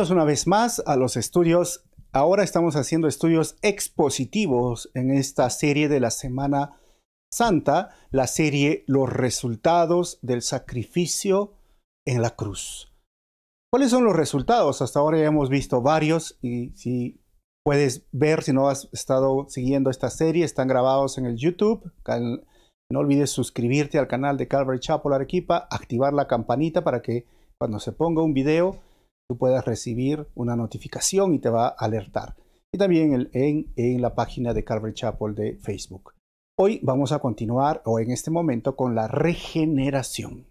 Bienvenidos una vez más a los estudios. Ahora estamos haciendo estudios expositivos en esta serie de la Semana Santa, la serie Los resultados del sacrificio en la cruz. ¿Cuáles son los resultados? Hasta ahora ya hemos visto varios y si puedes ver, si no has estado siguiendo esta serie, están grabados en el YouTube. No olvides suscribirte al canal de Calvary Chapel Arequipa, activar la campanita para que cuando se ponga un video tú puedas recibir una notificación y te va a alertar. Y también en la página de Calvary Chapel de Facebook. Hoy vamos a continuar, o en este momento, con la regeneración.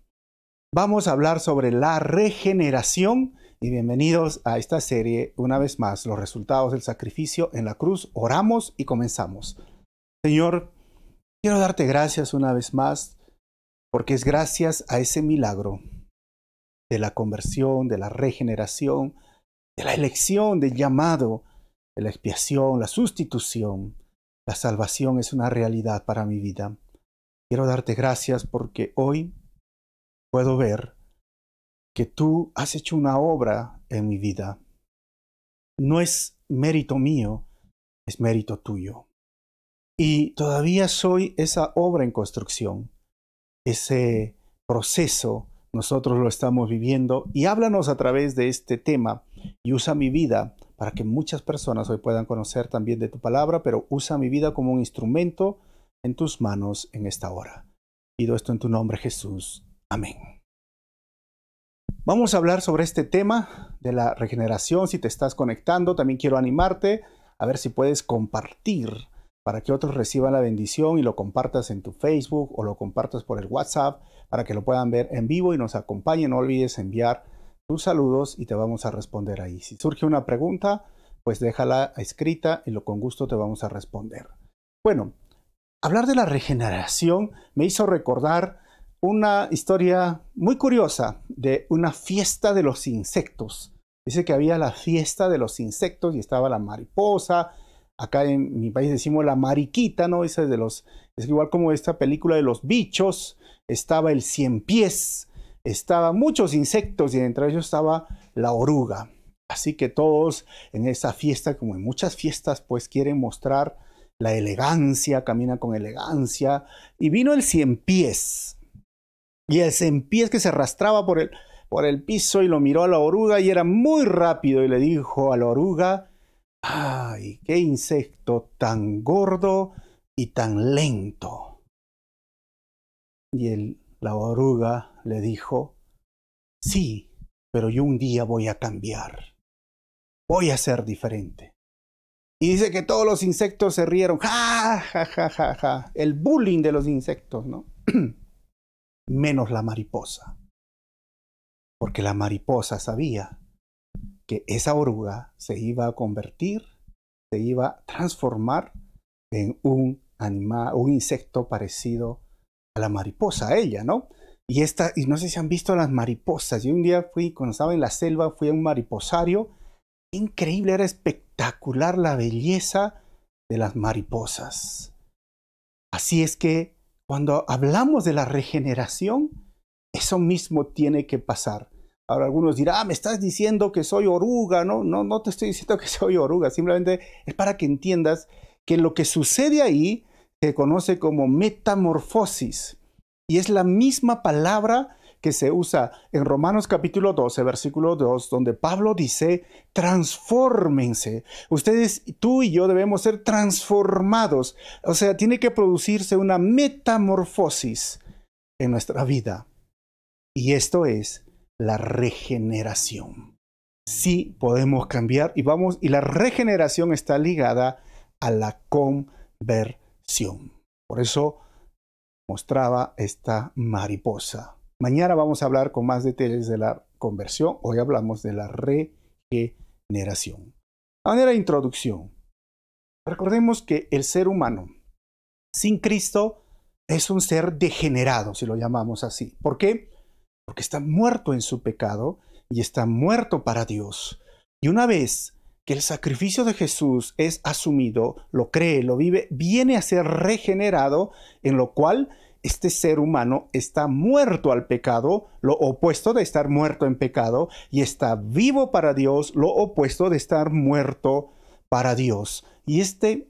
Vamos a hablar sobre la regeneración y bienvenidos a esta serie, una vez más, los resultados del sacrificio en la cruz. Oramos y comenzamos. Señor, quiero darte gracias una vez más, porque es gracias a ese milagro de la conversión, de la regeneración, de la elección, del llamado, de la expiación, la sustitución. La salvación es una realidad para mi vida. Quiero darte gracias porque hoy puedo ver que tú has hecho una obra en mi vida. No es mérito mío, es mérito tuyo. Y todavía soy esa obra en construcción, ese proceso. Nosotros lo estamos viviendo y háblanos a través de este tema y usa mi vida para que muchas personas hoy puedan conocer también de tu palabra, pero usa mi vida como un instrumento en tus manos en esta hora. Pido esto en tu nombre, Jesús. Amén. Vamos a hablar sobre este tema de la regeneración. Si te estás conectando, también quiero animarte a ver si puedes compartir para que otros reciban la bendición y lo compartas en tu Facebook o lo compartas por el WhatsApp para que lo puedan ver en vivo y nos acompañen. No olvides enviar tus saludos y te vamos a responder ahí. Si surge una pregunta, pues déjala escrita y con gusto te vamos a responder. Bueno, hablar de la regeneración me hizo recordar una historia muy curiosa de una fiesta de los insectos. Dice que había la fiesta de los insectos y estaba la mariposa. Acá en mi país decimos la mariquita, ¿no? Esa es igual como esta película de los bichos. Estaba el cien pies, estaba muchos insectos y entre ellos estaba la oruga. Así que todos en esa fiesta, como en muchas fiestas, pues quieren mostrar la elegancia, caminan con elegancia. Y vino el cien pies. Y el cien pies que se arrastraba por el piso y lo miró a la oruga y era muy rápido y le dijo a la oruga: ¡ay, qué insecto tan gordo y tan lento! Y la oruga le dijo: sí, pero yo un día voy a cambiar. Voy a ser diferente. Y dice que todos los insectos se rieron. ¡Ja, ja, ja, ja, ja! El bullying de los insectos, ¿no? Menos la mariposa. Porque la mariposa sabía que esa oruga se iba a convertir, se iba a transformar en un animal, un insecto parecido a la mariposa, a ella, ¿no? Y no sé si han visto las mariposas. Yo un día cuando estaba en la selva, fui a un mariposario. Increíble, era espectacular la belleza de las mariposas. Así es que cuando hablamos de la regeneración, eso mismo tiene que pasar. Ahora algunos dirán: me estás diciendo que soy oruga. No te estoy diciendo que soy oruga. Simplemente es para que entiendas que lo que sucede ahí se conoce como metamorfosis. Y es la misma palabra que se usa en Romanos capítulo 12, versículo 2, donde Pablo dice: transfórmense. Ustedes, tú y yo debemos ser transformados. O sea, tiene que producirse una metamorfosis en nuestra vida. Y esto es la regeneración. Sí podemos cambiar y la regeneración está ligada a la conversión. Por eso mostraba esta mariposa. Mañana vamos a hablar con más detalles de la conversión. Hoy hablamos de la regeneración. A manera de introducción, recordemos que el ser humano sin Cristo es un ser degenerado, si lo llamamos así. ¿Por qué? Porque está muerto en su pecado y está muerto para Dios. Y una vez que el sacrificio de Jesús es asumido, lo cree, lo vive, viene a ser regenerado, en lo cual este ser humano está muerto al pecado, lo opuesto de estar muerto en pecado, y está vivo para Dios, lo opuesto de estar muerto para Dios. Y este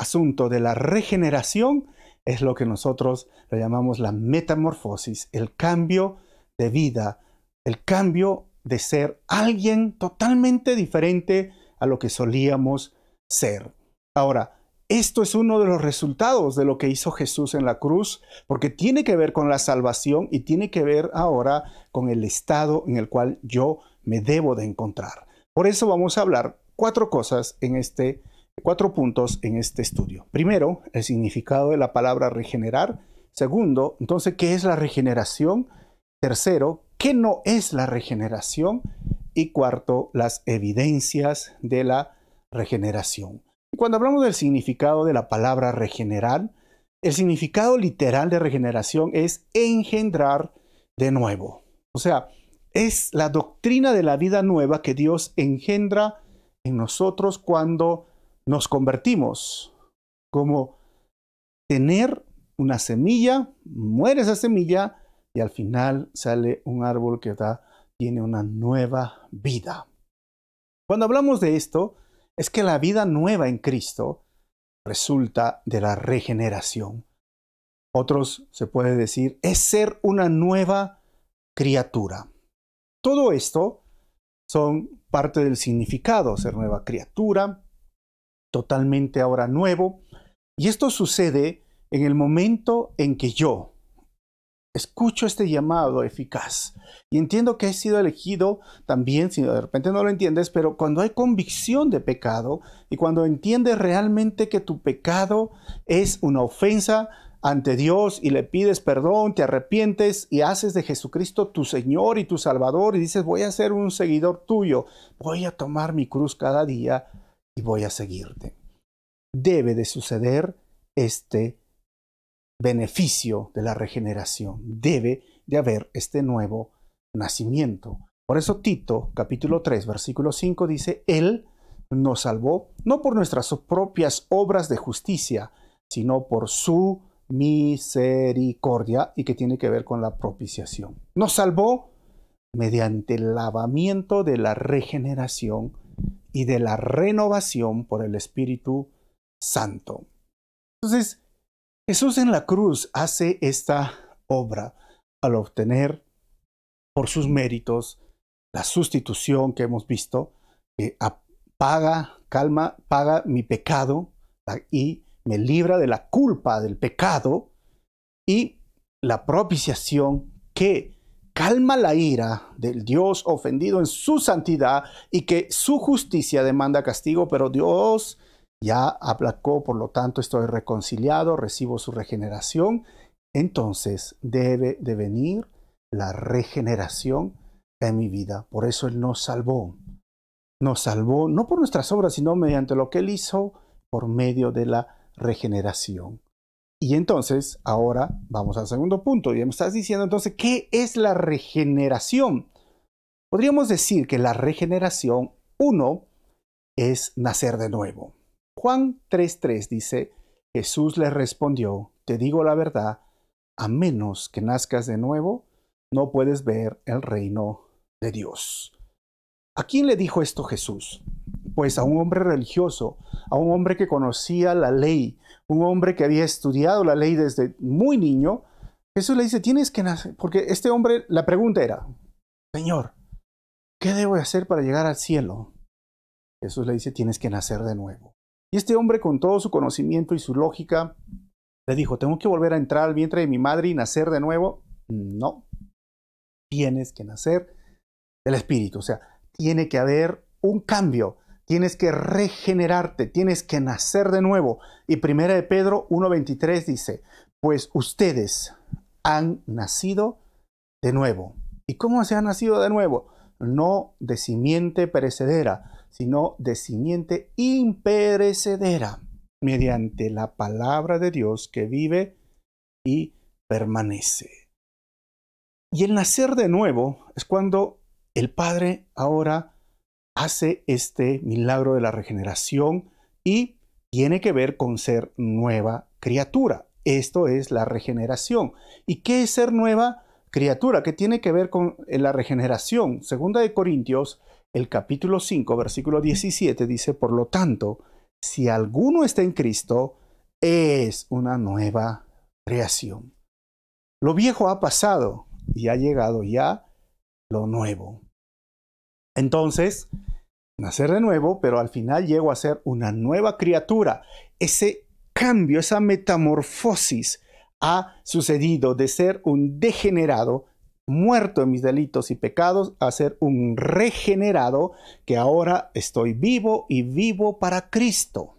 asunto de la regeneración es lo que nosotros le llamamos la metamorfosis, el cambio de vida, el cambio de ser alguien totalmente diferente a lo que solíamos ser. Ahora, esto es uno de los resultados de lo que hizo Jesús en la cruz, porque tiene que ver con la salvación y tiene que ver ahora con el estado en el cual yo me debo de encontrar. Por eso vamos a hablar cuatro puntos en este estudio. Primero, el significado de la palabra regenerar. Segundo, entonces, ¿qué es la regeneración? Tercero, ¿qué no es la regeneración? Y cuarto, las evidencias de la regeneración. Y cuando hablamos del significado de la palabra regenerar, el significado literal de regeneración es engendrar de nuevo. O sea, es la doctrina de la vida nueva que Dios engendra en nosotros cuando nos convertimos. Como tener una semilla, muere esa semilla y al final sale un árbol que tiene una nueva vida. Cuando hablamos de esto, es que la vida nueva en Cristo resulta de la regeneración. Otros se puede decir, es ser una nueva criatura. Todo esto son parte del significado, ser nueva criatura, totalmente ahora nuevo. Y esto sucede en el momento en que yo escucho este llamado eficaz y entiendo que he sido elegido también, si de repente no lo entiendes, pero cuando hay convicción de pecado y cuando entiendes realmente que tu pecado es una ofensa ante Dios y le pides perdón, te arrepientes y haces de Jesucristo tu Señor y tu Salvador y dices, voy a ser un seguidor tuyo, voy a tomar mi cruz cada día y voy a seguirte. Debe de suceder este beneficio de la regeneración. Debe de haber este nuevo nacimiento. Por eso Tito, capítulo 3, versículo 5 dice, Él nos salvó no por nuestras propias obras de justicia, sino por su misericordia, y que tiene que ver con la propiciación. Nos salvó mediante el lavamiento de la regeneración y de la renovación por el Espíritu Santo. Entonces, Jesús en la cruz hace esta obra al obtener por sus méritos la sustitución que hemos visto, que paga mi pecado y me libra de la culpa del pecado, y la propiciación que calma la ira del Dios ofendido en su santidad y que su justicia demanda castigo, pero Dios ya aplacó, por lo tanto estoy reconciliado, recibo su regeneración. Entonces debe de venir la regeneración en mi vida. Por eso Él nos salvó. Nos salvó no por nuestras obras, sino mediante lo que Él hizo por medio de la regeneración. Y entonces, ahora vamos al segundo punto. Ya me estás diciendo entonces, ¿qué es la regeneración? Podríamos decir que la regeneración, uno, es nacer de nuevo. Juan 3:3 dice, Jesús le respondió, te digo la verdad, a menos que nazcas de nuevo, no puedes ver el reino de Dios. ¿A quién le dijo esto Jesús? Pues a un hombre religioso, a un hombre que conocía la ley, un hombre que había estudiado la ley desde muy niño. Jesús le dice, tienes que nacer, porque este hombre, la pregunta era, Señor, ¿qué debo hacer para llegar al cielo? Jesús le dice, tienes que nacer de nuevo. Y este hombre, con todo su conocimiento y su lógica, le dijo, ¿tengo que volver a entrar al vientre de mi madre y nacer de nuevo? No, tienes que nacer del Espíritu, o sea, tiene que haber un cambio, tienes que regenerarte, tienes que nacer de nuevo. Y 1 de Pedro 1:23 dice, pues ustedes han nacido de nuevo. ¿Y cómo se han nacido de nuevo? No de simiente perecedera, sino de simiente imperecedera, mediante la palabra de Dios que vive y permanece. Y el nacer de nuevo es cuando el Padre ahora hace este milagro de la regeneración y tiene que ver con ser nueva criatura. Esto es la regeneración. ¿Y qué es ser nueva criatura? ¿Qué tiene que ver con la regeneración? Segunda de Corintios, el capítulo 5, versículo 17 dice, por lo tanto, si alguno está en Cristo, es una nueva creación. Lo viejo ha pasado y ha llegado ya lo nuevo. Entonces, nacer de nuevo, pero al final llego a ser una nueva criatura. Ese cambio, esa metamorfosis ha sucedido de ser un degenerado, muerto en mis delitos y pecados, a ser un regenerado, que ahora estoy vivo y vivo para Cristo.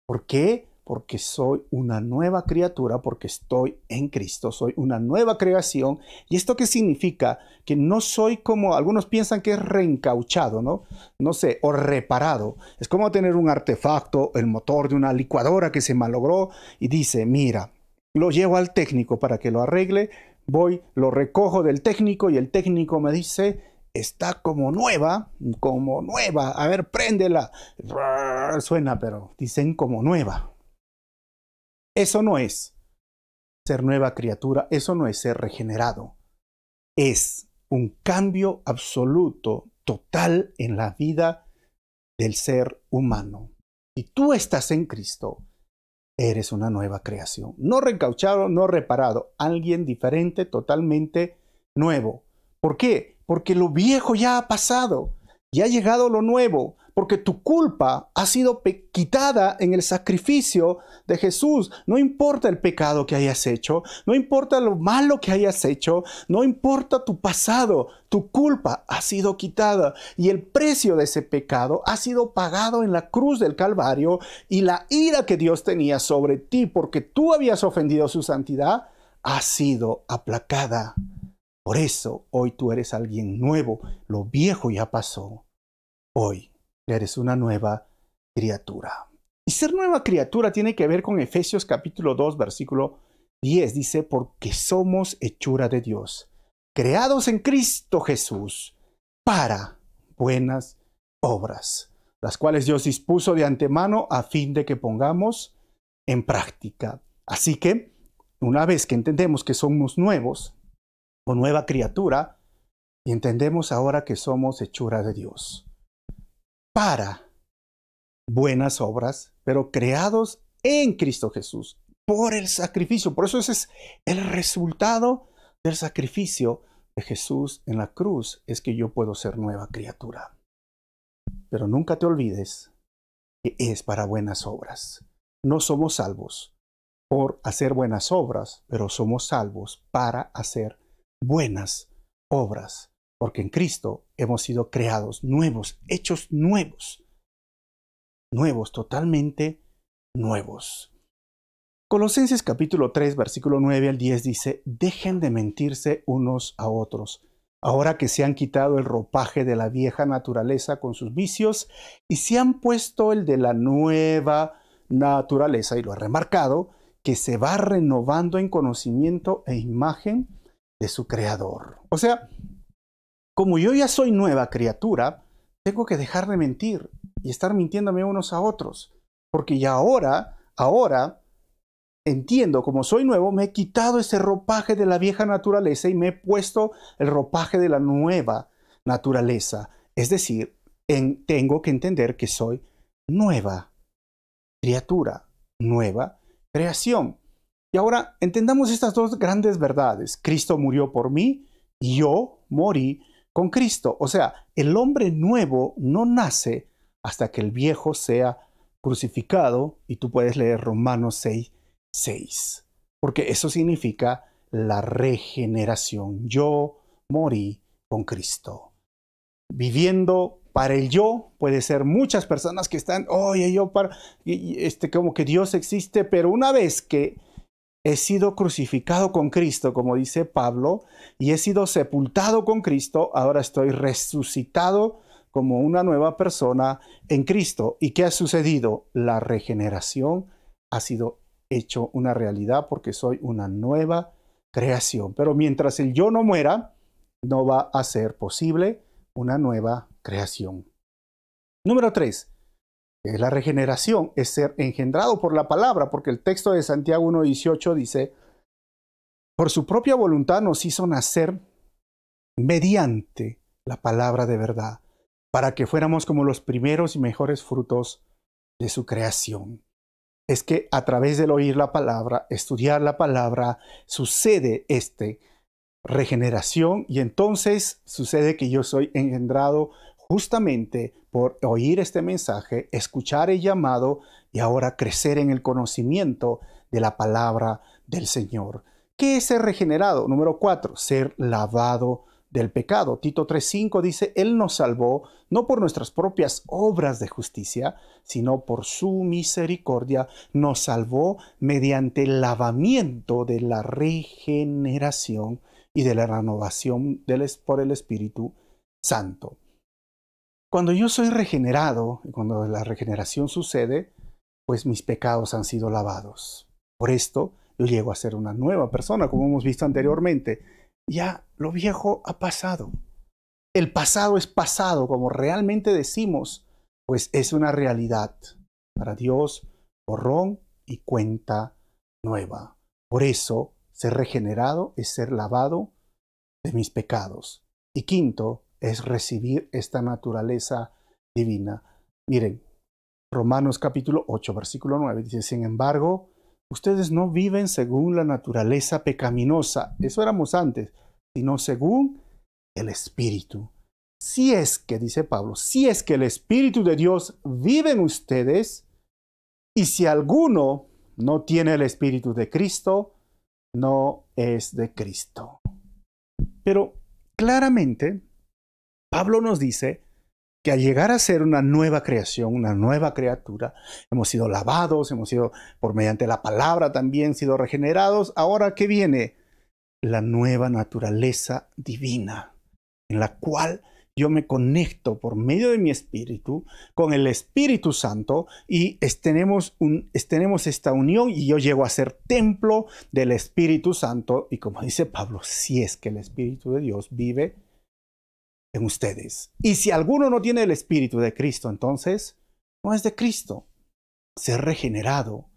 ¿Por qué? Porque soy una nueva criatura, porque estoy en Cristo, soy una nueva creación. ¿Y esto qué significa? Que no soy como algunos piensan que es reencauchado, ¿no? No sé, o reparado. Es como tener un artefacto, el motor de una licuadora que se malogró y dice, mira, lo llevo al técnico para que lo arregle, voy, lo recojo del técnico y el técnico me dice, está como nueva, a ver, préndela. Suena, pero dicen como nueva. Eso no es ser nueva criatura, eso no es ser regenerado. Es un cambio absoluto, total en la vida del ser humano. Si tú estás en Cristo, eres una nueva creación. No reencauchado, no reparado. Alguien diferente, totalmente nuevo. ¿Por qué? Porque lo viejo ya ha pasado. Ya ha llegado lo nuevo. Porque tu culpa ha sido quitada en el sacrificio de Jesús. No importa el pecado que hayas hecho, no importa lo malo que hayas hecho, no importa tu pasado, tu culpa ha sido quitada. Y el precio de ese pecado ha sido pagado en la cruz del Calvario, y la ira que Dios tenía sobre ti porque tú habías ofendido su santidad ha sido aplacada. Por eso hoy tú eres alguien nuevo. Lo viejo ya pasó. Hoy eres una nueva criatura. Y ser nueva criatura tiene que ver con Efesios capítulo 2, versículo 10. Dice, porque somos hechura de Dios, creados en Cristo Jesús para buenas obras, las cuales Dios dispuso de antemano a fin de que pongamos en práctica. Así que, una vez que entendemos que somos nuevos o nueva criatura, y entendemos ahora que somos hechura de Dios, para buenas obras, pero creados en Cristo Jesús, por el sacrificio. Por eso ese es el resultado del sacrificio de Jesús en la cruz, es que yo puedo ser nueva criatura. Pero nunca te olvides que es para buenas obras. No somos salvos por hacer buenas obras, pero somos salvos para hacer buenas obras. Porque en Cristo hemos sido creados nuevos, hechos nuevos. Nuevos, totalmente nuevos. Colosenses capítulo 3, versículo 9 al 10 dice, dejen de mentirse unos a otros, ahora que se han quitado el ropaje de la vieja naturaleza con sus vicios y se han puesto el de la nueva naturaleza, y lo he remarcado, que se va renovando en conocimiento e imagen de su Creador. O sea, como yo ya soy nueva criatura, tengo que dejar de mentir y estar mintiéndome unos a otros. Porque ya ahora entiendo, como soy nuevo, me he quitado ese ropaje de la vieja naturaleza y me he puesto el ropaje de la nueva naturaleza. Es decir, tengo que entender que soy nueva criatura, nueva creación. Y ahora entendamos estas dos grandes verdades. Cristo murió por mí y yo morí con Cristo. O sea, el hombre nuevo no nace hasta que el viejo sea crucificado, y tú puedes leer Romanos 6:6, porque eso significa la regeneración. Yo morí con Cristo. Viviendo para el yo, puede ser muchas personas que están, oye, yo como que Dios existe, pero una vez que he sido crucificado con Cristo, como dice Pablo, y he sido sepultado con Cristo, ahora estoy resucitado como una nueva persona en Cristo. ¿Y qué ha sucedido? La regeneración ha sido hecho una realidad porque soy una nueva creación. Pero mientras el yo no muera, no va a ser posible una nueva creación. Número 3. La regeneración es ser engendrado por la palabra, porque el texto de Santiago 1:18 dice, por su propia voluntad nos hizo nacer mediante la palabra de verdad, para que fuéramos como los primeros y mejores frutos de su creación. Es que a través del oír la palabra, estudiar la palabra, sucede regeneración, y entonces sucede que yo soy engendrado justamente por oír este mensaje, escuchar el llamado y ahora crecer en el conocimiento de la palabra del Señor. ¿Qué es ser regenerado? Número 4, ser lavado del pecado. Tito 3:5 dice, Él nos salvó no por nuestras propias obras de justicia, sino por su misericordia. Nos salvó mediante el lavamiento de la regeneración y de la renovación por el Espíritu Santo. Cuando yo soy regenerado, cuando la regeneración sucede, pues mis pecados han sido lavados. Por esto yo llego a ser una nueva persona, como hemos visto anteriormente. Ya lo viejo ha pasado. El pasado es pasado, como realmente decimos, pues es una realidad. Para Dios, borrón y cuenta nueva. Por eso, ser regenerado es ser lavado de mis pecados. Y quinto, es recibir esta naturaleza divina. Miren, Romanos capítulo 8, versículo 9, dice, sin embargo, ustedes no viven según la naturaleza pecaminosa, eso éramos antes, sino según el Espíritu. Si es que, dice Pablo, si es que el Espíritu de Dios vive en ustedes, y si alguno no tiene el Espíritu de Cristo, no es de Cristo. Pero claramente, Pablo nos dice que al llegar a ser una nueva creación, una nueva criatura, hemos sido lavados, hemos sido, por mediante la palabra también, sido regenerados. Ahora, ¿qué viene? La nueva naturaleza divina, en la cual yo me conecto por medio de mi espíritu con el Espíritu Santo y tenemos esta unión y yo llego a ser templo del Espíritu Santo. Y como dice Pablo, si es que el Espíritu de Dios vive en ustedes. Y si alguno no tiene el Espíritu de Cristo, entonces no es de Cristo. Ser regenerado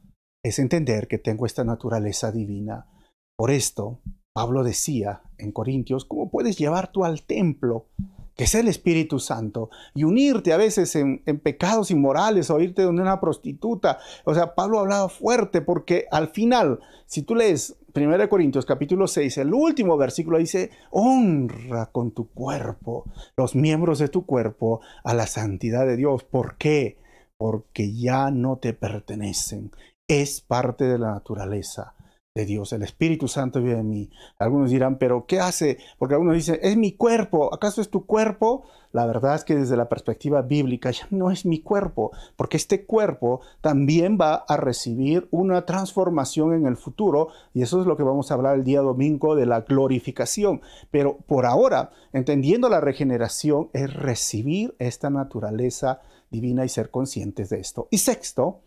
es entender que tengo esta naturaleza divina. Por esto, Pablo decía en Corintios, ¿cómo puedes llevar tú al templo, que es el Espíritu Santo, y unirte a veces en pecados inmorales o irte donde una prostituta? O sea, Pablo hablaba fuerte porque al final, si tú lees 1 Corintios capítulo 6, el último versículo dice, honra con tu cuerpo, los miembros de tu cuerpo, a la santidad de Dios. ¿Por qué? Porque ya no te pertenecen. Es parte de la naturaleza de Dios. El Espíritu Santo vive en mí. Algunos dirán, ¿pero qué hace? Porque algunos dicen, es mi cuerpo. ¿Acaso es tu cuerpo? La verdad es que desde la perspectiva bíblica ya no es mi cuerpo, porque este cuerpo también va a recibir una transformación en el futuro, y eso es lo que vamos a hablar el día domingo de la glorificación. Pero por ahora, entendiendo la regeneración, es recibir esta naturaleza divina y ser conscientes de esto. Y sexto,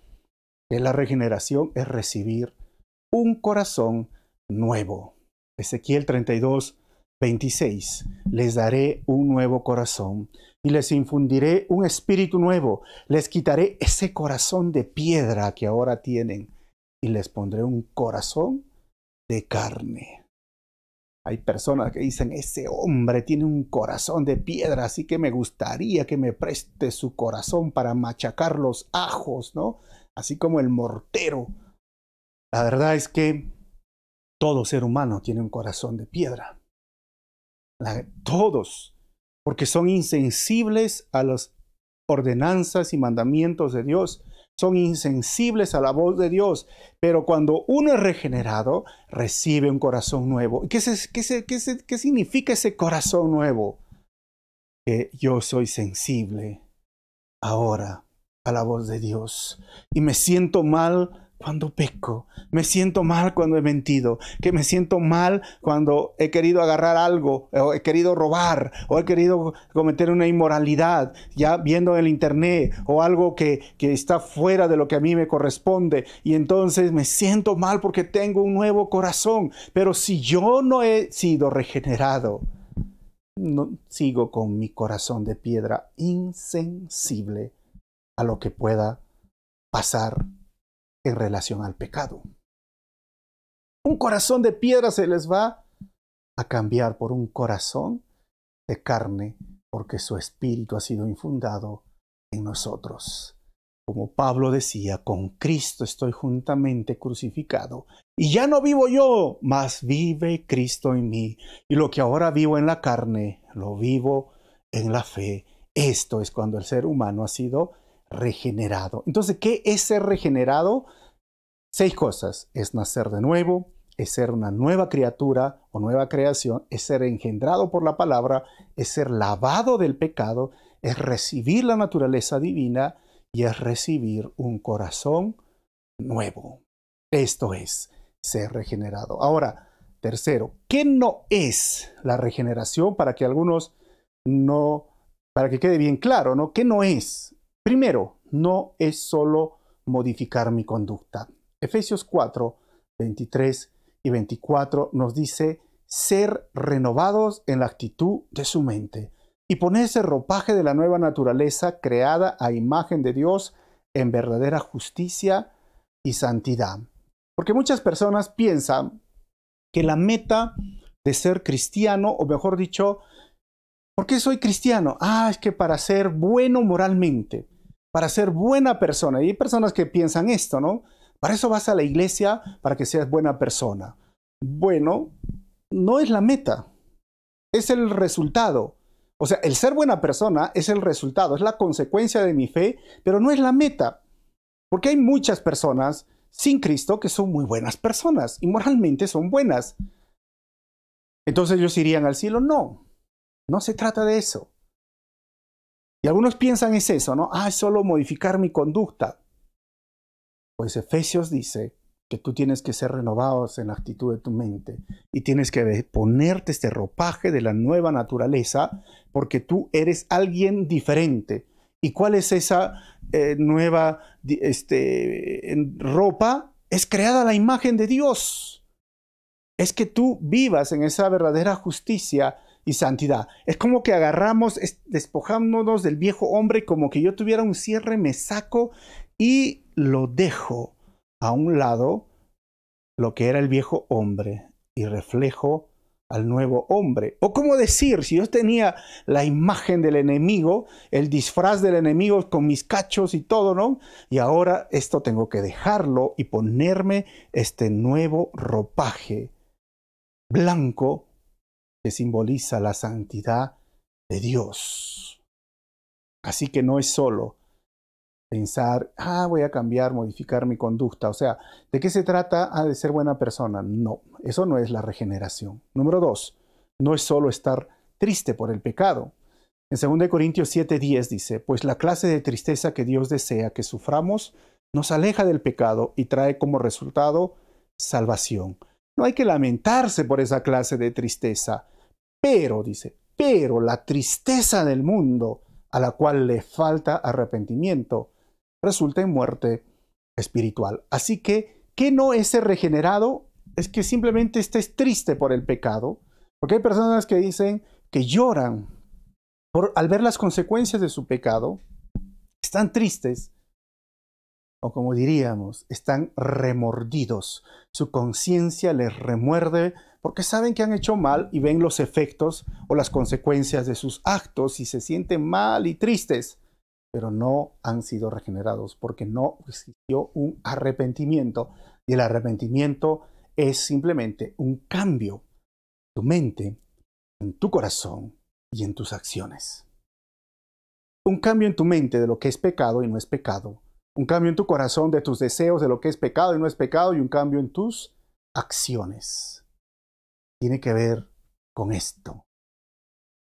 que la regeneración es recibir un corazón nuevo. Ezequiel 32:26. Les daré un nuevo corazón y les infundiré un espíritu nuevo. Les quitaré ese corazón de piedra que ahora tienen y les pondré un corazón de carne. Hay personas que dicen, ese hombre tiene un corazón de piedra, así que me gustaría que me preste su corazón para machacar los ajos, ¿no? Así como el mortero. La verdad es que todo ser humano tiene un corazón de piedra. Todos, porque son insensibles a las ordenanzas y mandamientos de Dios. Son insensibles a la voz de Dios. Pero cuando uno es regenerado, recibe un corazón nuevo. ¿Qué significa ese corazón nuevo? Que yo soy sensible ahora a la voz de Dios. Y me siento mal cuando peco, me siento mal cuando he mentido, que me siento mal cuando he querido agarrar algo, o he querido robar, o he querido cometer una inmoralidad, ya viendo en el internet, o algo que está fuera de lo que a mí me corresponde, y entonces me siento mal porque tengo un nuevo corazón. Pero si yo no he sido regenerado, no, sigo con mi corazón de piedra insensible a lo que pueda pasar en relación al pecado. Un corazón de piedra se les va a cambiar por un corazón de carne, porque su espíritu ha sido infundado en nosotros. Como Pablo decía, con Cristo estoy juntamente crucificado, y ya no vivo yo, mas vive Cristo en mí. Y lo que ahora vivo en la carne, lo vivo en la fe. Esto es cuando el ser humano ha sido regenerado. Entonces, ¿qué es ser regenerado? 6 cosas. Es nacer de nuevo, es ser una nueva criatura o nueva creación, es ser engendrado por la palabra, es ser lavado del pecado, es recibir la naturaleza divina y es recibir un corazón nuevo. Esto es ser regenerado. Ahora, tercero, ¿qué no es la regeneración? Para que algunos para que quede bien claro, ¿no? ¿Qué no es? Primero, no es solo modificar mi conducta. Efesios 4, 23 y 24 nos dice ser renovados en la actitud de su mente y ponerse ropaje de la nueva naturaleza creada a imagen de Dios en verdadera justicia y santidad. Porque muchas personas piensan que la meta de ser cristiano, o mejor dicho, ¿por qué soy cristiano? Es que para ser bueno moralmente, para ser buena persona. Y hay personas que piensan esto, ¿no? Para eso vas a la iglesia, para que seas buena persona. Bueno, no es la meta, es el resultado. O sea, el ser buena persona es el resultado, es la consecuencia de mi fe, pero no es la meta. Porque hay muchas personas sin Cristo que son muy buenas personas y moralmente son buenas. Entonces ellos irían al cielo. No, no se trata de eso. Y algunos piensan es eso, ¿no? Es solo modificar mi conducta. Pues Efesios dice que tú tienes que ser renovados en la actitud de tu mente y tienes que ponerte este ropaje de la nueva naturaleza porque tú eres alguien diferente. ¿Y cuál es esa nueva ropa? Es creada a la imagen de Dios. Es que tú vivas en esa verdadera justicia y santidad. Es como que agarramos, despojándonos del viejo hombre, como que yo tuviera un cierre, me saco y lo dejo a un lado, lo que era el viejo hombre, y reflejo al nuevo hombre. O como decir, si yo tenía la imagen del enemigo, el disfraz del enemigo con mis cachos y todo, ¿no? Y ahora esto tengo que dejarlo y ponerme este nuevo ropaje blanco que simboliza la santidad de Dios. Así que no es solo pensar, voy a cambiar, modificar mi conducta. O sea, ¿de qué se trata? De ser buena persona. No, eso no es la regeneración. Número 2, no es solo estar triste por el pecado. En 2 Corintios 7:10 dice, pues la clase de tristeza que Dios desea que suframos nos aleja del pecado y trae como resultado salvación. No hay que lamentarse por esa clase de tristeza, pero, dice, pero la tristeza del mundo a la cual le falta arrepentimiento resulta en muerte espiritual. Así que, ¿qué no es ser regenerado? Es que simplemente estés triste por el pecado, porque hay personas que dicen que lloran al ver las consecuencias de su pecado, están tristes, o como diríamos, están remordidos. Su conciencia les remuerde porque saben que han hecho mal y ven los efectos o las consecuencias de sus actos y se sienten mal y tristes, pero no han sido regenerados porque no existió un arrepentimiento. Y el arrepentimiento es simplemente un cambio en tu mente, en tu corazón y en tus acciones. Un cambio en tu mente de lo que es pecado y no es pecado. Un cambio en tu corazón de tus deseos de lo que es pecado y no es pecado. Y un cambio en tus acciones. Tiene que ver con esto.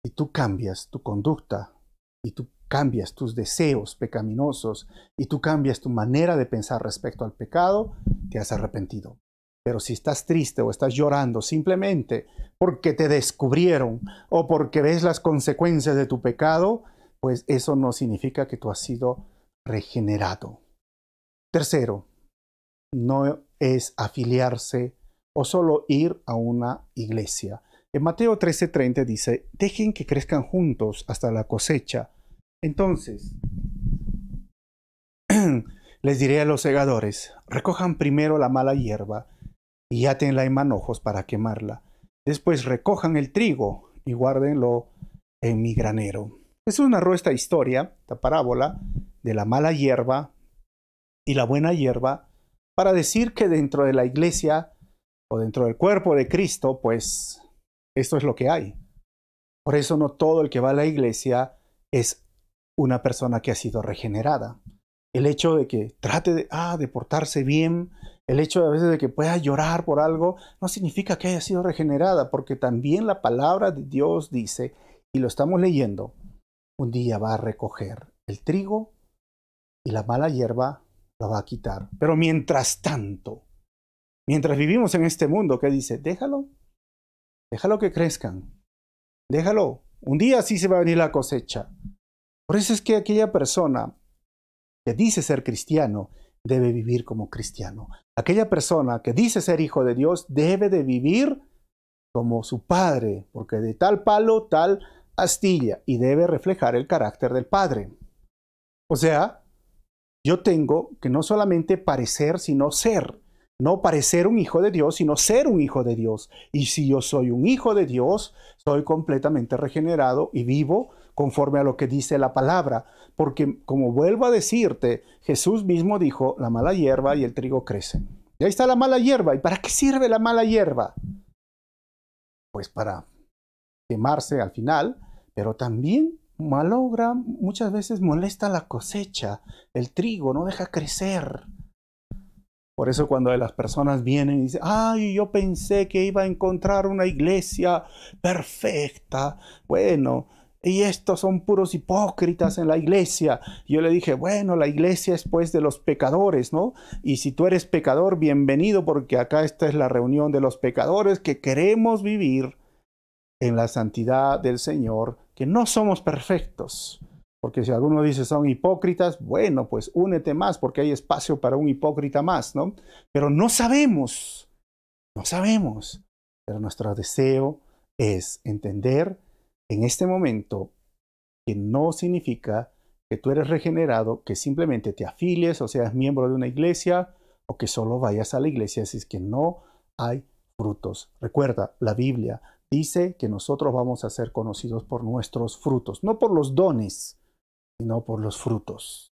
Si tú cambias tu conducta y tú cambias tus deseos pecaminosos y tú cambias tu manera de pensar respecto al pecado, te has arrepentido. Pero si estás triste o estás llorando simplemente porque te descubrieron o porque ves las consecuencias de tu pecado, pues eso no significa que tú has sido regenerado. Tercero, no es afiliarse o solo ir a una iglesia. En Mateo 13:30 dice, dejen que crezcan juntos hasta la cosecha. Entonces, Les diré a los segadores, recojan primero la mala hierba y átenla en manojos para quemarla. Después recojan el trigo y guárdenlo en mi granero. Jesús narró esta historia, esta parábola, de la mala hierba y la buena hierba, para decir que dentro de la iglesia o dentro del cuerpo de Cristo, pues esto es lo que hay. Por eso no todo el que va a la iglesia es una persona que ha sido regenerada. El hecho de que trate de portarse bien, el hecho a veces de que pueda llorar por algo, no significa que haya sido regenerada, porque también la palabra de Dios dice, y lo estamos leyendo, un día va a recoger el trigo y la mala hierba la va a quitar. Pero mientras tanto, mientras vivimos en este mundo, ¿qué dice? Déjalo que crezcan, déjalo. Un día sí se va a venir la cosecha. Por eso es que aquella persona que dice ser cristiano debe vivir como cristiano. Aquella persona que dice ser hijo de Dios debe de vivir como su padre, porque de tal palo, tal astilla, y debe reflejar el carácter del padre. O sea, yo tengo que no solamente parecer, sino ser. No parecer un hijo de Dios, sino ser un hijo de Dios. Y si yo soy un hijo de Dios, soy completamente regenerado y vivo conforme a lo que dice la palabra. Porque, como vuelvo a decirte, Jesús mismo dijo, la mala hierba y el trigo crecen. Y ahí está la mala hierba. ¿Y para qué sirve la mala hierba? Pues para quemarse al final, pero también malogra, muchas veces molesta la cosecha. El trigo no deja crecer. Por eso cuando las personas vienen y dicen, ay, yo pensé que iba a encontrar una iglesia perfecta. Bueno, y estos son puros hipócritas en la iglesia. Yo le dije, bueno, la iglesia es pues de los pecadores, ¿no? Y si tú eres pecador, bienvenido, porque acá esta es la reunión de los pecadores que queremos vivir en la santidad del Señor, que no somos perfectos. Porque si alguno dice son hipócritas, bueno, pues únete más, porque hay espacio para un hipócrita más, ¿no? Pero no sabemos. Pero nuestro deseo es entender en este momento que no significa que tú eres regenerado, que simplemente te afilies o seas miembro de una iglesia o que solo vayas a la iglesia si es que no hay frutos. Recuerda, la Biblia dice que nosotros vamos a ser conocidos por nuestros frutos, no por los dones, sino por los frutos.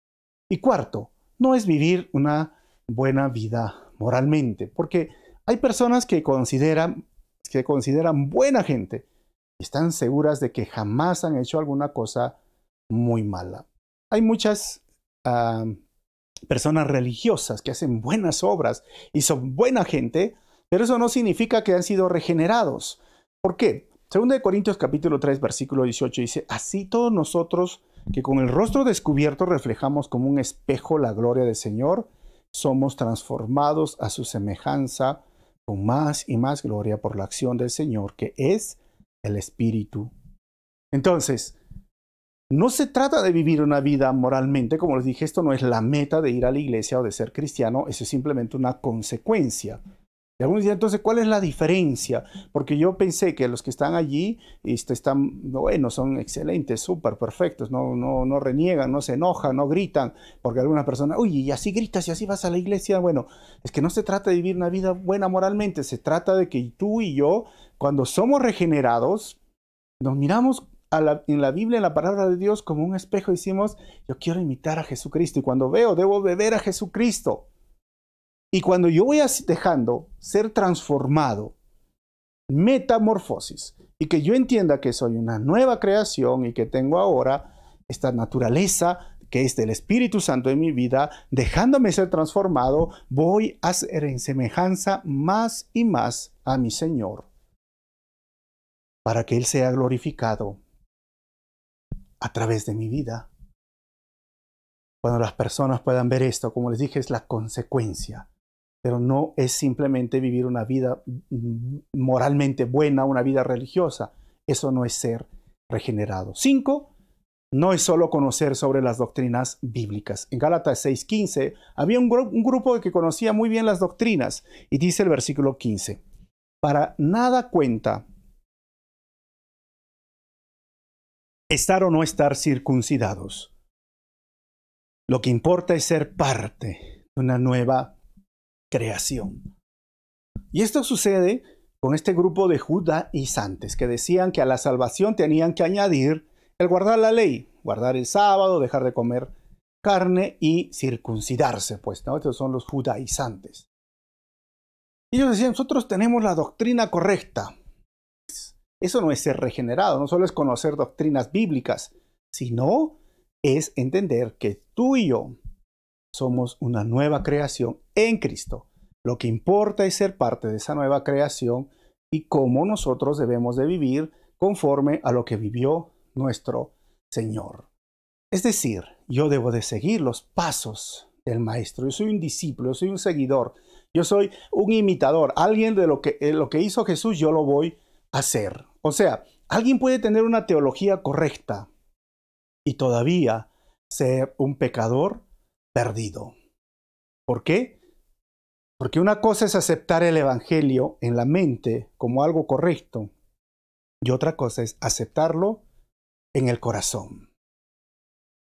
Y cuarto, no es vivir una buena vida moralmente, porque hay personas que consideran buena gente y están seguras de que jamás han hecho alguna cosa muy mala. Hay muchas personas religiosas que hacen buenas obras y son buena gente, pero eso no significa que han sido regenerados. ¿Por qué? 2 Corintios capítulo 3, versículo 18 dice, así todos nosotros que con el rostro descubierto reflejamos como un espejo la gloria del Señor, somos transformados a su semejanza con más y más gloria por la acción del Señor, que es el Espíritu. Entonces, no se trata de vivir una vida moralmente, como les dije, esto no es la meta de ir a la iglesia o de ser cristiano, eso es simplemente una consecuencia. Y algunos dicen, entonces, ¿cuál es la diferencia? Porque yo pensé que los que están allí están, bueno, son excelentes, súper perfectos, no reniegan, no se enojan, no gritan, porque algunas personas, uy, y así gritas y así vas a la iglesia. Bueno, es que no se trata de vivir una vida buena moralmente, se trata de que tú y yo, cuando somos regenerados, nos miramos en la Biblia, en la palabra de Dios, como un espejo y decimos, yo quiero imitar a Jesucristo, y cuando veo, debo beber a Jesucristo. Y cuando yo voy dejando ser transformado, metamorfosis, y que yo entienda que soy una nueva creación y que tengo ahora esta naturaleza que es del Espíritu Santo en mi vida, dejándome ser transformado, voy a ser en semejanza más y más a mi Señor, para que Él sea glorificado a través de mi vida. Cuando las personas puedan ver esto, como les dije, es la consecuencia. Pero no es simplemente vivir una vida moralmente buena, una vida religiosa. Eso no es ser regenerado. 5, no es solo conocer sobre las doctrinas bíblicas. En Gálatas 6:15 había un grupo que conocía muy bien las doctrinas. Y dice el versículo 15, para nada cuenta estar o no estar circuncidados, Lo que importa es ser parte de una nueva creación. Y esto sucede con este grupo de judaizantes que decían que a la salvación tenían que añadir el guardar la ley, guardar el sábado, dejar de comer carne y circuncidarse, pues, ¿no? Estos son los judaizantes. Y ellos decían, nosotros tenemos la doctrina correcta. Eso no es ser regenerado, no solo es conocer doctrinas bíblicas, sino es entender que tú y yo somos una nueva creación en Cristo. Lo que importa es ser parte de esa nueva creación y cómo nosotros debemos de vivir conforme a lo que vivió nuestro Señor. Es decir, yo debo de seguir los pasos del Maestro. Yo soy un discípulo, yo soy un seguidor, yo soy un imitador. Alguien de lo que hizo Jesús, yo lo voy a hacer. O sea, alguien puede tener una teología correcta y todavía ser un pecador perdido. ¿Por qué? Porque una cosa es aceptar el Evangelio en la mente como algo correcto y otra cosa es aceptarlo en el corazón.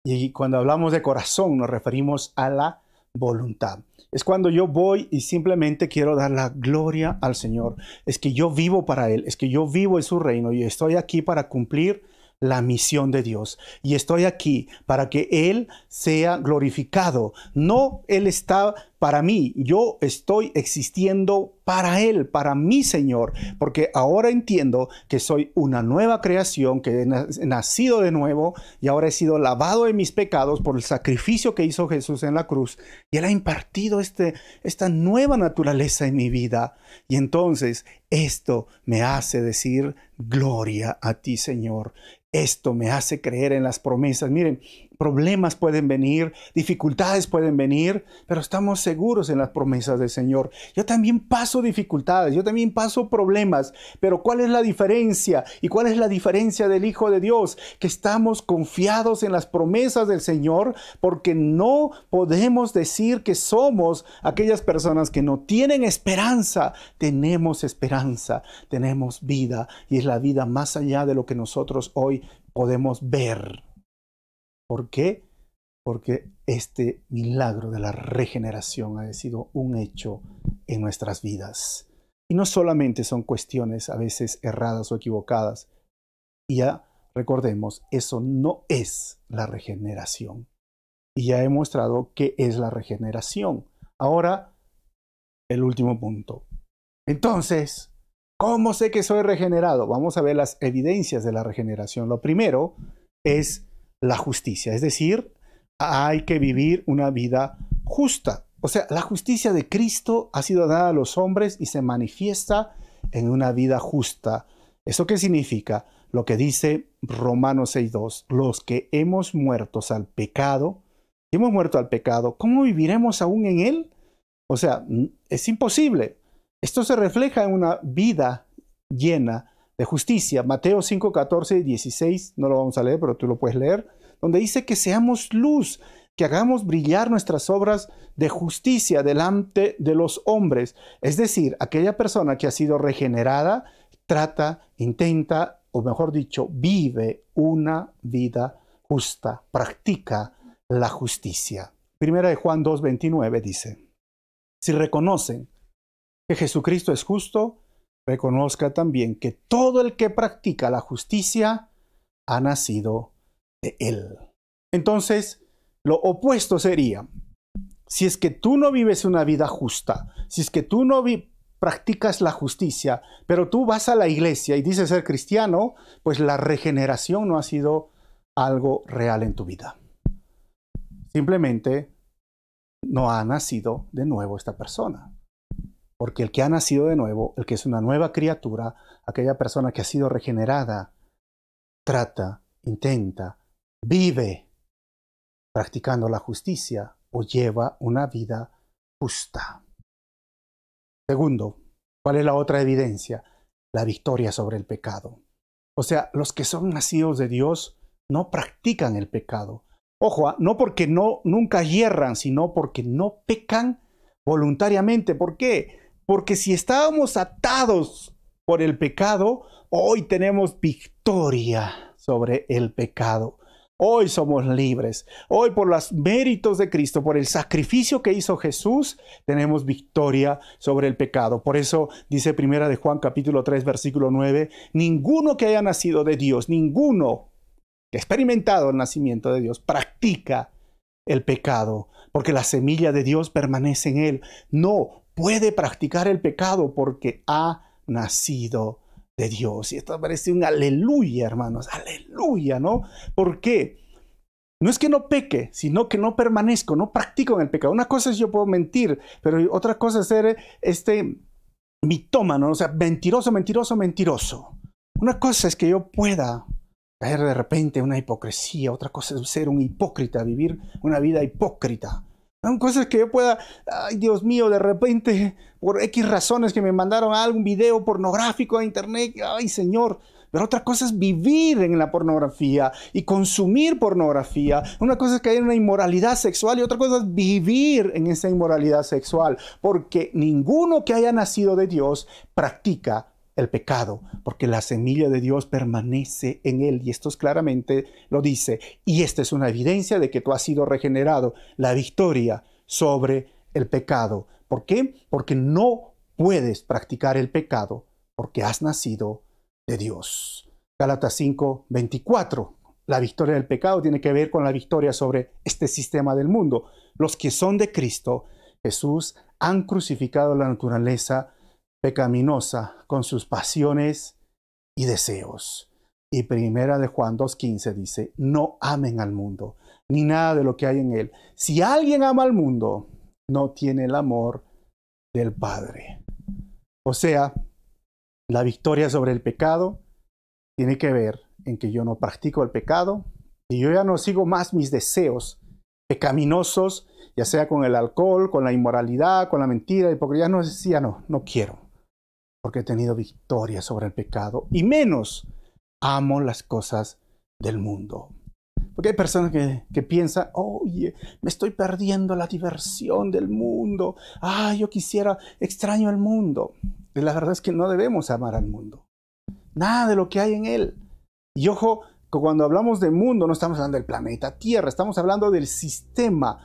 Y cuando hablamos de corazón nos referimos a la voluntad. Es cuando yo voy y simplemente quiero dar la gloria al Señor. Es que yo vivo para Él, es que yo vivo en su reino y estoy aquí para cumplir la misión de Dios. Y estoy aquí para que Él sea glorificado. No Él está para mí, yo estoy existiendo para Él, para mi Señor. Porque ahora entiendo que soy una nueva creación, que he nacido de nuevo y ahora he sido lavado de mis pecados por el sacrificio que hizo Jesús en la cruz. Y Él ha impartido esta nueva naturaleza en mi vida. Y entonces esto me hace decir gloria a ti, Señor. Esto me hace creer en las promesas. Miren, problemas pueden venir, dificultades pueden venir, pero estamos seguros en las promesas del Señor. Yo también paso dificultades, yo también paso problemas, pero ¿cuál es la diferencia? ¿Y cuál es la diferencia del Hijo de Dios? Que estamos confiados en las promesas del Señor, porque no podemos decir que somos aquellas personas que no tienen esperanza. Tenemos esperanza, tenemos vida, y es la vida más allá de lo que nosotros hoy podemos ver. ¿Por qué? Porque este milagro de la regeneración ha sido un hecho en nuestras vidas. Y no solamente son cuestiones a veces erradas o equivocadas. Y ya recordemos, eso no es la regeneración. Y ya he mostrado qué es la regeneración. Ahora, el último punto. Entonces, ¿cómo sé que soy regenerado? Vamos a ver las evidencias de la regeneración. Lo primero es la justicia, es decir, hay que vivir una vida justa. O sea, la justicia de Cristo ha sido dada a los hombres y se manifiesta en una vida justa. ¿Eso qué significa? Lo que dice Romanos 6:2, los que hemos muerto al pecado, ¿cómo viviremos aún en él? O sea, es imposible. Esto se refleja en una vida llena de justicia. Mateo 5, 14 y 16, no lo vamos a leer, pero tú lo puedes leer, donde dice que seamos luz, que hagamos brillar nuestras obras de justicia delante de los hombres. Es decir, aquella persona que ha sido regenerada trata, intenta, o mejor dicho, vive una vida justa, practica la justicia. Primera de Juan 2, 29 dice, si reconocen que Jesucristo es justo, reconozca también que todo el que practica la justicia ha nacido de Él. Entonces, lo opuesto sería, si es que tú no vives una vida justa, si es que tú no practicas la justicia, pero tú vas a la iglesia y dices ser cristiano, pues la regeneración no ha sido algo real en tu vida. Simplemente no ha nacido de nuevo esta persona. Porque el que ha nacido de nuevo, el que es una nueva criatura, aquella persona que ha sido regenerada, trata, intenta, vive practicando la justicia o lleva una vida justa. Segundo, ¿cuál es la otra evidencia? La victoria sobre el pecado. O sea, los que son nacidos de Dios no practican el pecado. Ojo, no porque nunca hierran, sino porque no pecan voluntariamente. ¿Por qué? Porque si estábamos atados por el pecado, hoy tenemos victoria sobre el pecado. Hoy somos libres. Hoy por los méritos de Cristo, por el sacrificio que hizo Jesús, tenemos victoria sobre el pecado. Por eso dice Primera de Juan capítulo 3 versículo 9, ninguno que haya nacido de Dios, ninguno que ha experimentado el nacimiento de Dios, practica el pecado, porque la semilla de Dios permanece en él. No puede practicar el pecado porque ha nacido de Dios. Y esto parece un aleluya, hermanos, aleluya, ¿no? ¿Por qué? No es que no peque, sino que no permanezco, no practico en el pecado. Una cosa es yo puedo mentir, pero otra cosa es ser mitómano, o sea, mentiroso, mentiroso, mentiroso. Una cosa es que yo pueda caer de repente en una hipocresía, otra cosa es ser un hipócrita, vivir una vida hipócrita. Una cosa es que yo pueda, ay Dios mío, de repente, por X razones que me mandaron algún video pornográfico a internet, ay Señor. Pero otra cosa es vivir en la pornografía y consumir pornografía. Una cosa es caer en una inmoralidad sexual y otra cosa es vivir en esa inmoralidad sexual. Porque ninguno que haya nacido de Dios practica el pecado, porque la semilla de Dios permanece en él, y esto claramente lo dice, y esta es una evidencia de que tú has sido regenerado, la victoria sobre el pecado. ¿Por qué? Porque no puedes practicar el pecado, porque has nacido de Dios. Gálatas 5:24, la victoria del pecado tiene que ver con la victoria sobre este sistema del mundo. Los que son de Cristo Jesús han crucificado la naturaleza pecaminosa con sus pasiones y deseos. Y Primera de Juan 2:15 dice, no amen al mundo, ni nada de lo que hay en él. Si alguien ama al mundo, no tiene el amor del Padre. O sea, la victoria sobre el pecado tiene que ver en que yo no practico el pecado y yo ya no sigo más mis deseos pecaminosos, ya sea con el alcohol, con la inmoralidad, con la mentira, la hipocresía. No quiero. Porque he tenido victoria sobre el pecado y menos amo las cosas del mundo. Porque hay personas que piensan, oye, me estoy perdiendo la diversión del mundo. Yo extraño el mundo. Y la verdad es que no debemos amar al mundo. Nada de lo que hay en él. Y ojo, cuando hablamos de mundo no estamos hablando del planeta Tierra, estamos hablando del sistema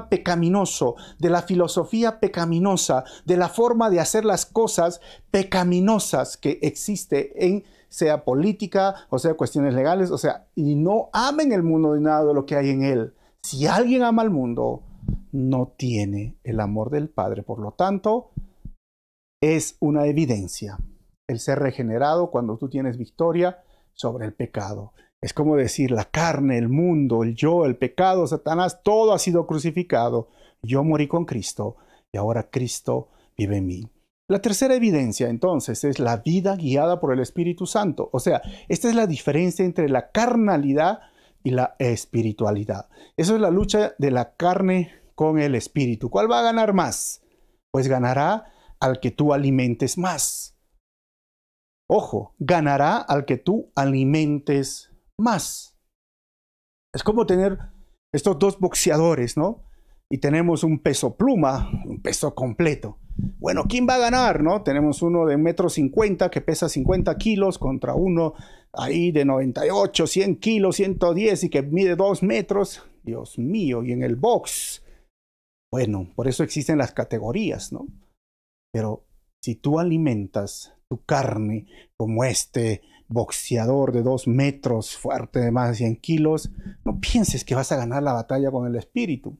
pecaminoso, de la filosofía pecaminosa, de la forma de hacer las cosas pecaminosas que existe en sea política, o sea cuestiones legales, y no amen el mundo ni nada de lo que hay en él. Si alguien ama al mundo, no tiene el amor del Padre. Por lo tanto, es una evidencia el ser regenerado cuando tú tienes victoria sobre el pecado. Es como decir, la carne, el mundo, el yo, el pecado, Satanás, todo ha sido crucificado. Yo morí con Cristo y ahora Cristo vive en mí. La tercera evidencia, entonces, es la vida guiada por el Espíritu Santo. O sea, esta es la diferencia entre la carnalidad y la espiritualidad. Eso es la lucha de la carne con el Espíritu. ¿Cuál va a ganar más? Pues ganará al que tú alimentes más. Ojo, ganará al que tú alimentes más. Es como tener estos dos boxeadores, ¿no? Y tenemos un peso pluma, un peso completo. Bueno, ¿quién va a ganar, no? Tenemos uno de 1,50 m que pesa 50 kilos contra uno ahí de 98, 100 kilos, 110 y que mide 2 metros. Dios mío, y en el box. Bueno, por eso existen las categorías, ¿no? Pero si tú alimentas tu carne como este boxeador de 2 metros, fuerte de más de 100 kilos, no pienses que vas a ganar la batalla con el espíritu.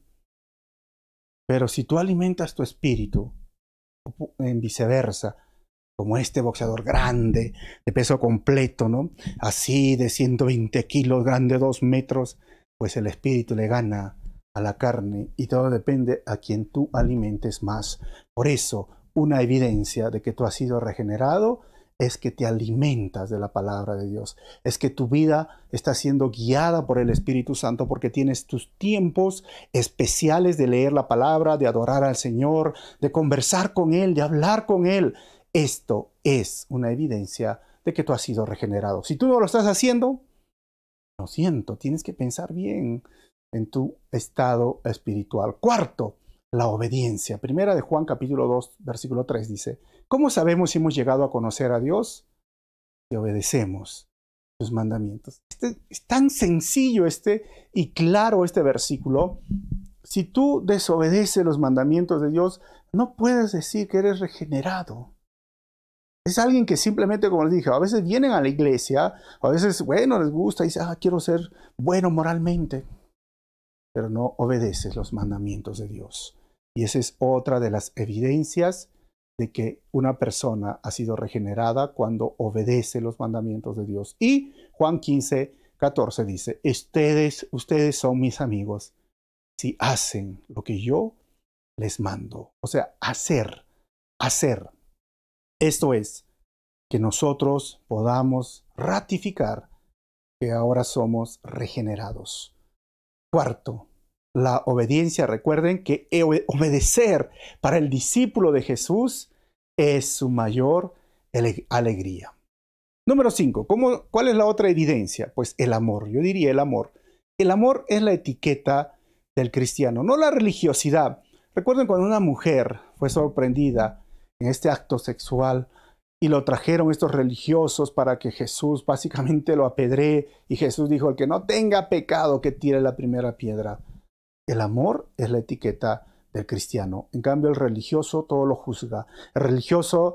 Pero si tú alimentas tu espíritu, en viceversa, como este boxeador grande, de peso completo, ¿no? Así de 120 kilos, grande 2 metros, pues el espíritu le gana a la carne y todo depende a quien tú alimentes más. Por eso, una evidencia de que tú has sido regenerado es que te alimentas de la palabra de Dios. Es que tu vida está siendo guiada por el Espíritu Santo porque tienes tus tiempos especiales de leer la palabra, de adorar al Señor, de conversar con Él, de hablar con Él. Esto es una evidencia de que tú has sido regenerado. Si tú no lo estás haciendo, lo siento, tienes que pensar bien en tu estado espiritual. Cuarto, la obediencia. Primera de Juan capítulo 2, versículo 3 dice, ¿cómo sabemos si hemos llegado a conocer a Dios? Si obedecemos sus mandamientos. Es tan sencillo y claro este versículo. Si tú desobedeces los mandamientos de Dios, no puedes decir que eres regenerado. Es alguien que simplemente, como les dije, a veces vienen a la iglesia, a veces, bueno, les gusta y dicen, quiero ser bueno moralmente, pero no obedeces los mandamientos de Dios. Y esa es otra de las evidencias de que una persona ha sido regenerada cuando obedece los mandamientos de Dios. Y Juan 15:14 dice, ustedes son mis amigos si hacen lo que yo les mando. O sea, hacer. Esto es, que nosotros podamos ratificar que ahora somos regenerados. Cuarto, la obediencia. Recuerden que obedecer para el discípulo de Jesús es su mayor alegría. Número 5. ¿Cuál es la otra evidencia? Pues el amor. Yo diría el amor. El amor es la etiqueta del cristiano, no la religiosidad. Recuerden cuando una mujer fue sorprendida en este acto sexual y lo trajeron estos religiosos para que Jesús básicamente lo apedree, y Jesús dijo, el que no tenga pecado que tire la primera piedra. El amor es la etiqueta del cristiano. En cambio, el religioso todo lo juzga. El religioso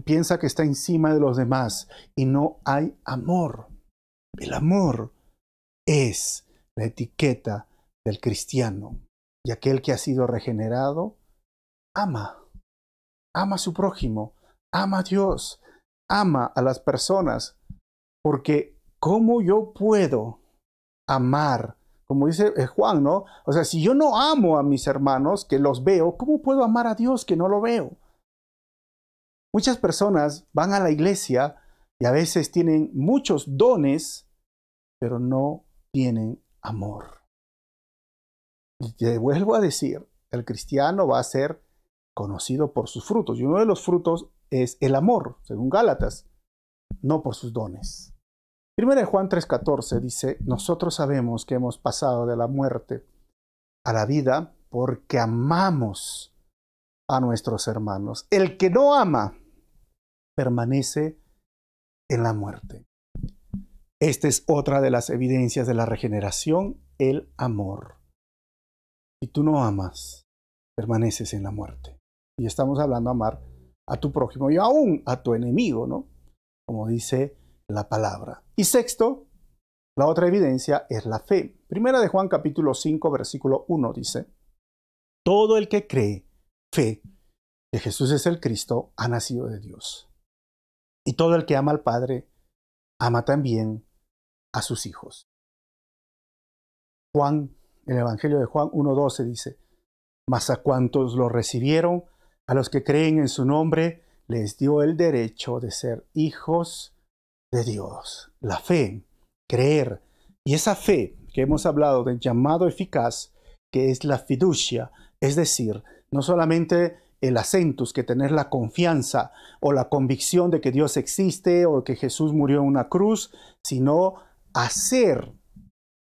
piensa que está encima de los demás y no hay amor. El amor es la etiqueta del cristiano. Y aquel que ha sido regenerado ama a su prójimo, ama a Dios, ama a las personas. Porque ¿cómo yo puedo amar? Como dice Juan, ¿no? O sea, si yo no amo a mis hermanos que los veo, ¿cómo puedo amar a Dios que no lo veo? Muchas personas van a la iglesia y a veces tienen muchos dones, pero no tienen amor. Y te vuelvo a decir, el cristiano va a ser conocido por sus frutos. Y uno de los frutos es el amor, según Gálatas, no por sus dones. Primera de Juan 3:14 dice, nosotros sabemos que hemos pasado de la muerte a la vida porque amamos a nuestros hermanos. El que no ama permanece en la muerte. Esta es otra de las evidencias de la regeneración, el amor. Si tú no amas, permaneces en la muerte. Y estamos hablando de amar a tu prójimo y aún a tu enemigo, ¿no? Como dice la palabra. Y sexto, la otra evidencia es la fe. Primera de Juan capítulo 5, versículo 1 dice, todo el que cree, fe, que Jesús es el Cristo, ha nacido de Dios. Y todo el que ama al Padre, ama también a sus hijos. Juan, el Evangelio de Juan 1:12 dice, mas a cuantos lo recibieron, a los que creen en su nombre, les dio el derecho de ser hijos de Dios. La fe, creer. Y esa fe que hemos hablado del llamado eficaz, que es la fiducia, es decir, no solamente el acentus, que tener la confianza o la convicción de que Dios existe o que Jesús murió en una cruz, sino hacer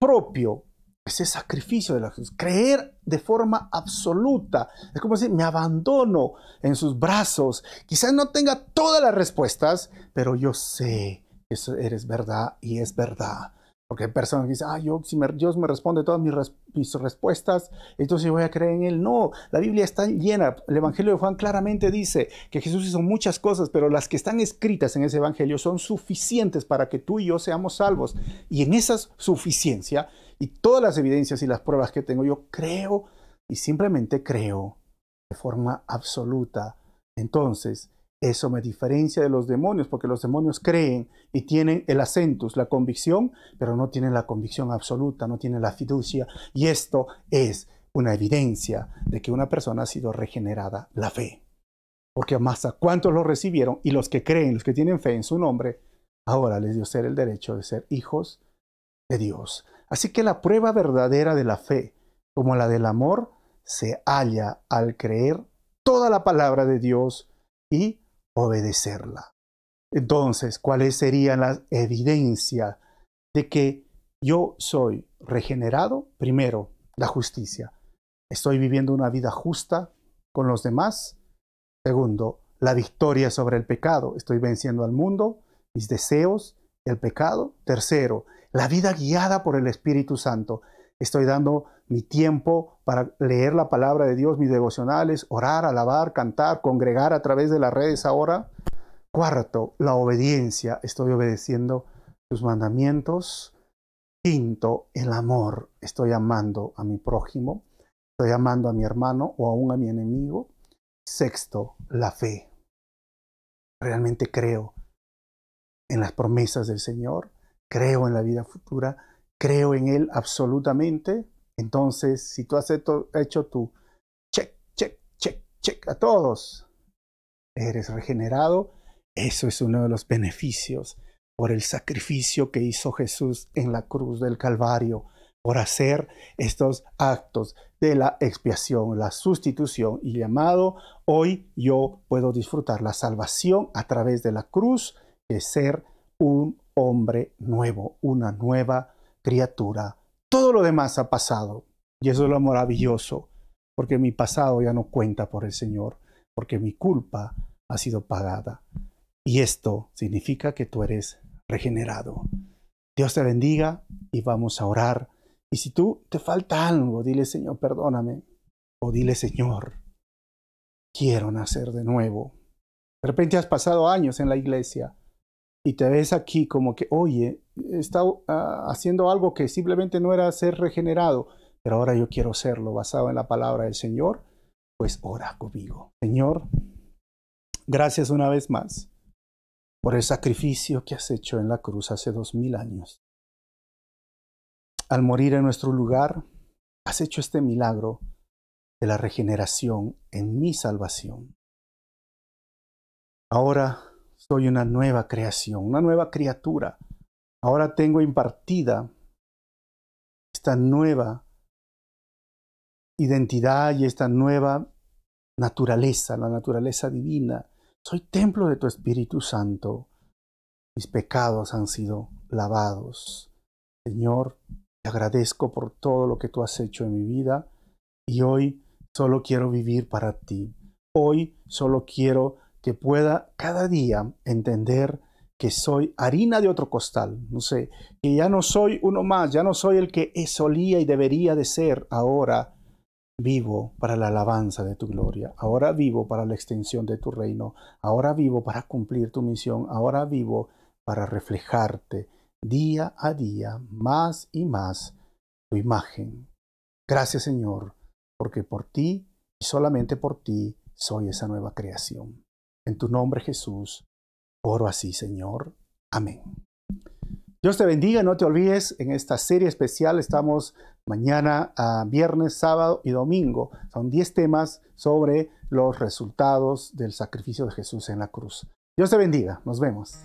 propio ese sacrificio de la cruz, creer de forma absoluta. Es como decir, me abandono en sus brazos. Quizás no tenga todas las respuestas, pero yo sé que eso eres verdad y es verdad. Porque hay personas que dicen, si Dios me responde todas mis respuestas, entonces yo voy a creer en Él. No, la Biblia está llena. El Evangelio de Juan claramente dice que Jesús hizo muchas cosas, pero las que están escritas en ese Evangelio son suficientes para que tú y yo seamos salvos. Y en esa suficiencia y todas las evidencias y las pruebas que tengo, yo creo y simplemente creo de forma absoluta. Entonces, eso me diferencia de los demonios, porque los demonios creen y tienen el acentus, la convicción, pero no tienen la convicción absoluta, no tienen la fiducia. Y esto es una evidencia de que una persona ha sido regenerada, la fe. Porque más a cuántos lo recibieron y los que creen, los que tienen fe en su nombre, ahora les dio ser el derecho de ser hijos de Dios. Así que la prueba verdadera de la fe, como la del amor, se halla al creer toda la palabra de Dios y obedecerla. Entonces, ¿cuáles serían las evidencias de que yo soy regenerado? Primero, la justicia. Estoy viviendo una vida justa con los demás. Segundo, la victoria sobre el pecado. Estoy venciendo al mundo, mis deseos el pecado. Tercero, la vida guiada por el Espíritu Santo. Estoy dando mi tiempo para leer la palabra de Dios, mis devocionales, orar, alabar, cantar, congregar a través de las redes ahora. Cuarto, la obediencia. Estoy obedeciendo sus mandamientos. Quinto, el amor. Estoy amando a mi prójimo. Estoy amando a mi hermano o aún a mi enemigo. Sexto, la fe. Realmente creo en las promesas del Señor. Creo en la vida futura. Creo en Él absolutamente. Entonces, si tú has hecho tu check, check, check, check a todos, eres regenerado. Eso es uno de los beneficios por el sacrificio que hizo Jesús en la cruz del Calvario, por hacer estos actos de la expiación, la sustitución y llamado. Hoy yo puedo disfrutar la salvación a través de la cruz, de ser un hombre nuevo, una nueva criatura. Todo lo demás ha pasado y eso es lo maravilloso, porque mi pasado ya no cuenta por el Señor, porque mi culpa ha sido pagada. Y esto significa que tú eres regenerado. Dios te bendiga y vamos a orar. Y si tú te falta algo, dile: Señor, perdóname. O dile: Señor, quiero nacer de nuevo. De repente has pasado años en la iglesia y te ves aquí como que, oye, he estado haciendo algo que simplemente no era ser regenerado, pero ahora yo quiero serlo basado en la palabra del Señor. Pues ora conmigo. Señor, gracias una vez más por el sacrificio que has hecho en la cruz hace 2000 años. Al morir en nuestro lugar, has hecho este milagro de la regeneración en mi salvación. Ahora soy una nueva creación, una nueva criatura. Ahora tengo impartida esta nueva identidad y esta nueva naturaleza, la naturaleza divina. Soy templo de tu Espíritu Santo. Mis pecados han sido lavados. Señor, te agradezco por todo lo que tú has hecho en mi vida y hoy solo quiero vivir para ti. Hoy solo quiero que pueda cada día entender que soy harina de otro costal. No sé, que ya no soy uno más, ya no soy el que solía y debería de ser. Ahora vivo para la alabanza de tu gloria. Ahora vivo para la extensión de tu reino. Ahora vivo para cumplir tu misión. Ahora vivo para reflejarte día a día, más y más, tu imagen. Gracias, Señor, porque por ti y solamente por ti soy esa nueva creación. En tu nombre, Jesús, oro así, Señor. Amén. Dios te bendiga. No te olvides, en esta serie especial estamos mañana, viernes, sábado y domingo. Son 10 temas sobre los resultados del sacrificio de Jesús en la cruz. Dios te bendiga. Nos vemos.